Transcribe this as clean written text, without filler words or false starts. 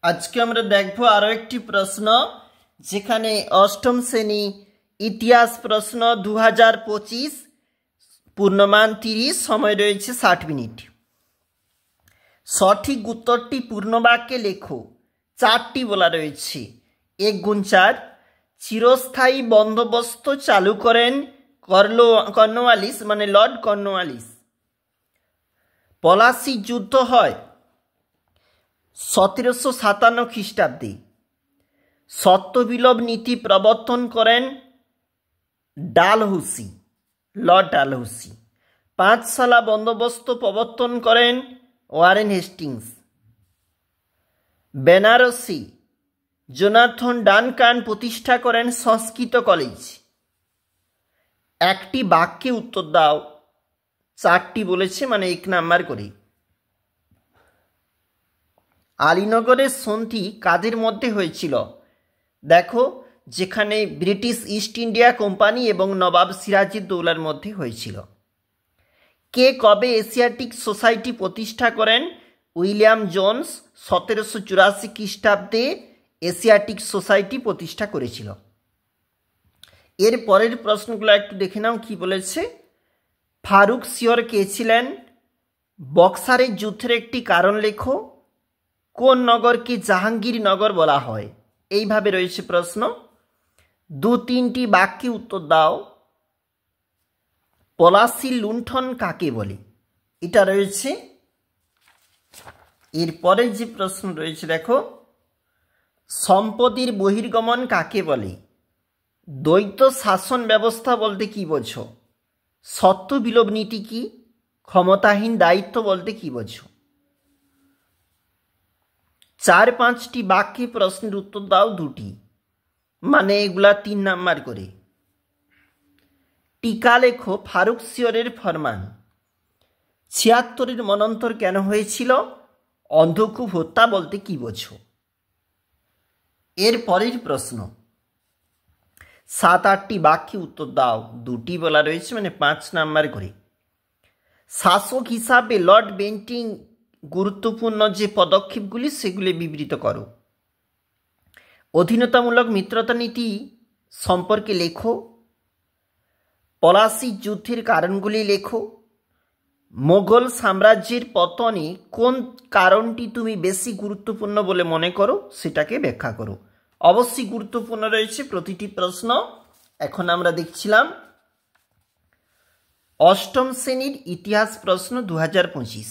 আজকে আমরা দেখব আরো একটি প্রশ্ন, যেখানে অষ্টম শ্রেণী ইতিহাস প্রশ্ন 2025, পূর্ণমান 30, সময় রয়েছে 60 মিনিট। সঠিক উত্তরটি পূর্ণবাক্যে লেখো। 4টি বলা রয়েছে। 1 গুণ 4। চিরস্থায়ী বন্দোবস্ত চালু করেন কর্নওয়ালিস, মানে লর্ড কর্নওয়ালিস। পলাশী যুদ্ধ হয় 1757 খ্রিস্টাব্দে। সত্যবিলোপ নীতি প্রবর্তন করেন ডালহৌসি, লর্ড ডালহৌসি। পাঁচশালা বন্দোবস্ত প্রবর্তন করেন ওয়ারেন হেস্টিংস। বেনারসি জোনাথন ডানকান প্রতিষ্ঠা করেন সংস্কৃত কলেজ। একটি বাক্যে উত্তর দাও। 4টি বলেছে, মানে 1 নাম্বার করে। আলীনগরের সন্ধি কাদের মধ্যে হয়েছিল? দেখো, যেখানে ব্রিটিশ ইস্ট ইন্ডিয়া কোম্পানি এবং নবাব সিরাজউদ্দৌলার মধ্যে হয়েছিল। কে কবে এশিয়াটিক সোসাইটি প্রতিষ্ঠা করেন? উইলিয়াম জোন্স 1784 খ্রিস্টাব্দে এশিয়াটিক সোসাইটি প্রতিষ্ঠা করেছিল। এর পরের প্রশ্নগুলো একটু দেখে নাও কি বলেছে। ফারুক সিওর কে ছিলেন? বক্সারের যুদ্ধের একটি কারণ লেখো। কোন নগরকে জাহাঙ্গীরনগর বলা হয়? এইভাবে রয়েছে প্রশ্ন। 2-3টি বাক্যে উত্তর দাও। পলাশীর লুণ্ঠন কাকে বলে? এটা রয়েছে। এরপরে যে প্রশ্ন রয়েছে দেখো, সম্পদের বহির্গমন কাকে বলে? দ্বৈত শাসন ব্যবস্থা বলতে কি বোঝো? সত্য বিলোপ নীতি কি? ক্ষমতাহীন দায়িত্ব বলতে কি বোঝো? 4-5টি বাক্যে প্রশ্নের উত্তর দাও 2টি, মানে এগুলা 3 নাম্বার করে। টিকা লেখো ফারুক সিওরের ফরমান। 76-এর মনন্তর কেন হয়েছিল? অন্ধকূপ হত্যা বলতে কি বোঝো? এর পরের প্রশ্ন, 7-8টি বাক্যে উত্তর দাও। 2টি বলা রয়েছে, মানে 5 নাম্বার করে। শাসক হিসাবে লর্ড বেন্টিং গুরুত্বপূর্ণ যে পদক্ষেপগুলি সেগুলি বিবৃত করো। অধীনতামূলক মিত্রতা নীতি সম্পর্কে লেখো। পলাশী যুদ্ধের কারণগুলি লেখো। মোগল সাম্রাজ্যের পতনে কোন কারণটি তুমি বেশি গুরুত্বপূর্ণ বলে মনে করো সেটাকে ব্যাখ্যা করো। অবশ্যই গুরুত্বপূর্ণ রয়েছে প্রতিটি প্রশ্ন। এখন আমরা দেখছিলাম অষ্টম শ্রেণীর ইতিহাস প্রশ্ন 2025।